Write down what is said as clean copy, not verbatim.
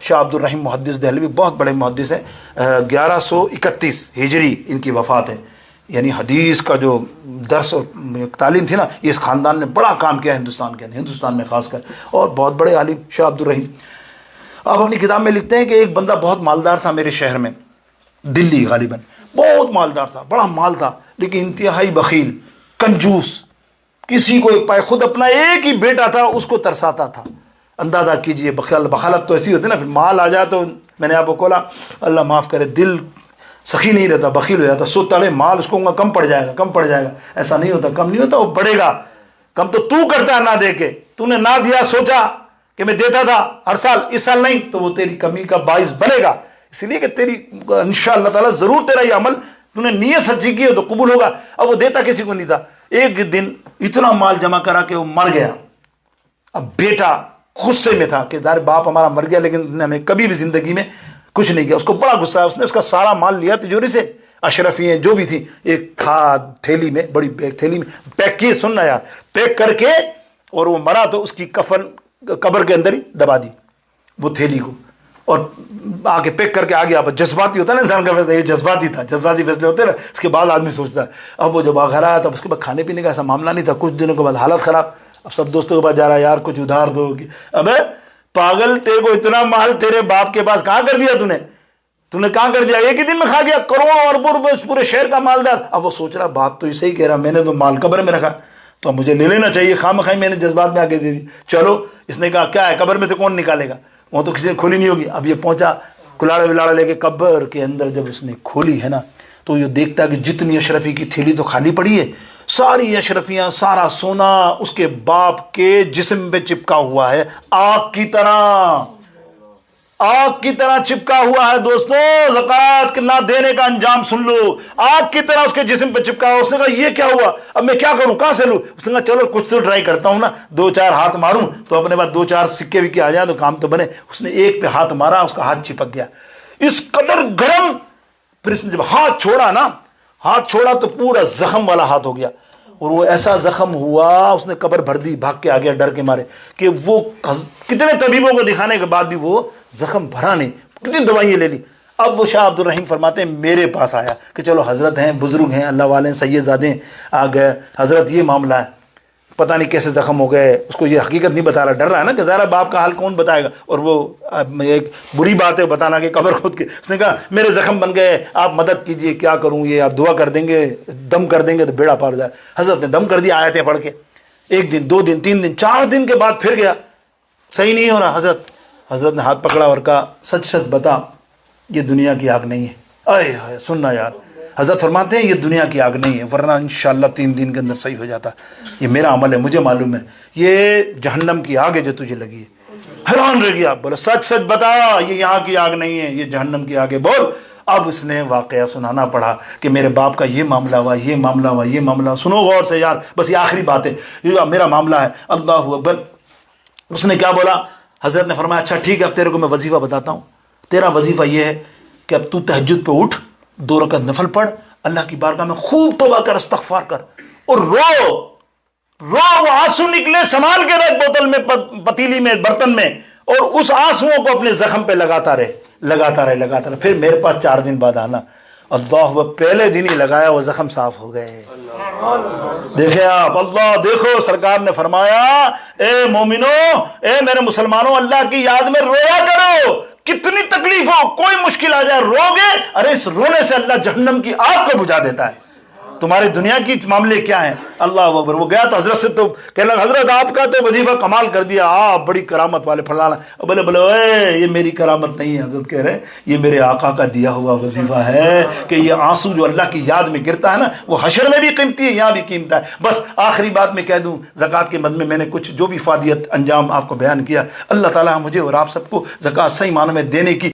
شاہ عبد الرحیم محدث دہلوی بہت بڑے محدث ہیں، 1131 ہجری ان کی وفات ہے. یعنی حدیث کا جو درس اور تعلیم تھی نا، اس خاندان نے بڑا کام کیا ہندوستان کے اندر، ہندوستان میں خاص کر، اور بہت بڑے عالم شاہ عبد الرحیم. آپ اپنی کتاب میں لکھتے ہیں کہ ایک بندہ بہت مالدار تھا میرے شہر میں، دلی غالباً، بہت مالدار تھا، بڑا مال تھا، لیکن انتہائی بخیل، کنجوس، کسی کو ایک پائے، خود اپنا ایک ہی بیٹا تھا اس کو ترساتا تھا. اندازہ کیجئے، بخالت تو ایسی ہوتی ہے نا، پھر مال آ جائے تو میں نے آپ کو کھولا، اللہ معاف کرے، دل سخی نہیں رہتا، بخیل ہو جاتا، سوچتا ہے مال اس کو کم پڑ جائے گا، کم پڑ جائے گا. ایسا نہیں ہوتا، کم نہیں ہوتا، وہ بڑھے گا. کم تو کرتا ہے نہ دے کے، تو نے نہ دیا، سوچا کہ میں دیتا تھا ہر سال، اس سال نہیں، تو وہ تیری کمی کا باعث بنے گا. اس لیے کہ تیری انشاءاللہ تعالیٰ ضرور تیرا یہ عمل، تو نے نیت سچی کی ہو تو قبول ہوگا. اب وہ دیتا کسی کو نہیں تھا. ایک دن اتنا مال جمع کرا کہ وہ مر گیا. اب بیٹا غصے میں تھا کہ ظاہر باپ ہمارا مر گیا، لیکن ہمیں کبھی بھی زندگی میں کچھ نہیں کیا. اس کو بڑا غصہ ہے، اس نے اس کا سارا مال لیا تجوری سے، اشرفیاں جو بھی تھی، ایک تھا تھیلی میں، بڑی تھیلی میں پیک کیے، سننا یار، پیک کر کے، اور وہ مرا تو اس کی کفن قبر کے اندر ہی دبا دی وہ تھیلی کو، اور آگے پیک کر کے آ گیا. اب جذباتی ہوتا ہے نا انسان کا فیصلہ، یہ جذباتی تھا، جذباتی فیصلے ہوتے نا. اس کے بعد آدمی سوچتا ہے. اب وہ جب گھر آیا تب اس کے بعد کھانے پینے کا ایسا معاملہ نہیں تھا. کچھ دنوں کے بعد حالت خراب، اب سب دوستوں کے پاس جا رہا ہے، یار کچھ ادھار دو. ابے پاگل، تیرے کو اتنا مال تیرے باپ کے پاس کہاں کر دیا تو نے کہاں کر دیا؟ ایک ہی دن میں کھا گیا، کروڑوں اربوں روپے، اس پورے شہر کا مالدار. اب وہ سوچ رہا بات تو اسے ہی کہہ رہا، میں نے تو مال قبر میں رکھا، تو اب مجھے لے لینا چاہیے، خام خواہ میں نے جذبات میں آ کے دے دی. چلو، اس نے کہا کیا ہے قبر میں سے کون نکالے گا، وہ تو کسی نے کھولی نہیں ہوگی. اب یہ پہنچا کلاڑا ولاڑا لے کے قبر کے اندر. جب اس نے کھولی ہے نا، تو یہ دیکھتا کہ جتنی اشرفی کی تھیلی تو خالی پڑی ہے، ساری اشرفیاں، سارا سونا اس کے باپ کے جسم پہ چپکا ہوا ہے، آگ کی طرح، آگ کی طرح چپکا ہوا ہے. دوستو، زکوٰۃ نہ دینے کا انجام سن لو، آگ کی طرح اس کے جسم پہ چپکا ہوا. اس نے کہا یہ کیا ہوا، اب میں کیا کروں، کہاں سے لوں؟ اس نے کہا چلو کچھ تو ٹرائی کرتا ہوں نا، 2-4 ہاتھ ماروں تو اپنے بعد 2-4 سکے بھی آ جائیں تو کام تو بنے. اس نے ایک پہ ہاتھ مارا، اس کا ہاتھ چپک گیا، اس قدر گرم. پھر اس نے جب ہاتھ چھوڑا نا، ہاتھ چھوڑا تو پورا زخم والا ہاتھ ہو گیا، اور وہ ایسا زخم ہوا، اس نے قبر بھر دی، بھاگ کے آ گیا ڈر کے مارے کہ وہ کتنے طبیبوں کو دکھانے کے بعد بھی وہ زخم بھرا نہیں، کتنی دوائیں لے لی. اب وہ شاہ عبد الرحیم فرماتے ہیں میرے پاس آیا کہ چلو حضرت ہیں، بزرگ ہیں، اللہ والے ہیں، سید زادے ہیں، آ گئے. حضرت یہ معاملہ ہے، پتہ نہیں کیسے زخم ہو گئے. اس کو یہ حقیقت نہیں بتا رہا، ڈر رہا ہے نا کہ ذرا باپ کا حال کون بتائے گا، اور وہ ایک بری بات ہے بتانا کہ قبر کھود کے. اس نے کہا میرے زخم بن گئے، آپ مدد کیجئے، کیا کروں، یہ آپ دعا کر دیں گے، دم کر دیں گے تو بیڑا پار جائے. حضرت نے دم کر دیا آیتیں پڑھ کے. 1 دن 2 دن 3 دن 4 دن کے بعد پھر گیا، صحیح نہیں ہو رہا. حضرت نے ہاتھ پکڑا اور کہا سچ سچ بتا، یہ دنیا کی آگ نہیں ہے. اے ہائے، سننا یار، حضرت فرماتے ہیں یہ دنیا کی آگ نہیں ہے، ورنہ انشاءاللہ 3 دن کے اندر صحیح ہو جاتا. یہ میرا عمل ہے، مجھے معلوم ہے، یہ جہنم کی آگ ہے جو تجھے لگی ہے. حیران رہ گیا، بولا سچ سچ بتا، یہ یہاں کی آگ نہیں ہے، یہ جہنم کی آگ ہے، بول. اب اس نے واقعہ سنانا پڑا کہ میرے باپ کا یہ معاملہ ہوا، یہ معاملہ ہوا، یہ معاملہ. سنو غور سے یار، بس یہ آخری بات ہے، یہ میرا معاملہ ہے. اللہ اکبر. اس نے کیا بولا؟ حضرت نے فرمایا اچھا ٹھیک ہے، اب تیرے کو میں وظیفہ بتاتا ہوں. تیرا وظیفہ یہ ہے کہ اب تو تہجد پہ اٹھ، 2 رکعت نفل پڑھ، اللہ کی بارگاہ میں خوب توبہ کر، استغفار کر، اور رو، وہ آنسو نکلے، سنبھال کے رکھ بوتل میں، پتیلی میں، برتن میں، اور اس آنسوؤں کو اپنے زخم پہ لگاتا رہے. پھر میرے پاس 4 دن بعد آنا. اللہ، وہ پہلے دن ہی لگایا، وہ زخم صاف ہو گئے. دیکھیں آپ، اللہ دیکھو، سرکار نے فرمایا اے مومنو، اے میرے مسلمانوں، اللہ کی یاد میں رویا کرو. کتنی تکلیف ہو، کوئی مشکل آ جائے، رو گے، ارے اس رونے سے اللہ جہنم کی آگ کو بجھا دیتا ہے. تمہارے دنیا کی معاملے کیا ہیں؟ اللہ اکبر. وہ گیا تو حضرت سے تو کہنے لگا حضرت آپ کا تو وظیفہ کمال کر دیا، آپ بڑی کرامت والے فلانا. بولے اے یہ میری کرامت نہیں ہے، حضرت کہہ رہے ہیں یہ میرے آقا کا دیا ہوا وظیفہ ہے کہ یہ آنسو جو اللہ کی یاد میں گرتا ہے نا، وہ حشر میں بھی قیمتی ہے، یہاں بھی قیمت ہے. بس آخری بات میں کہہ دوں، زکوٰۃ کے مد میں نے کچھ جو بھی فادیت انجام آپ کو بیان کیا، اللہ تعالیٰ مجھے اور آپ سب کو زکوٰۃ صحیح معنوں میں دینے کی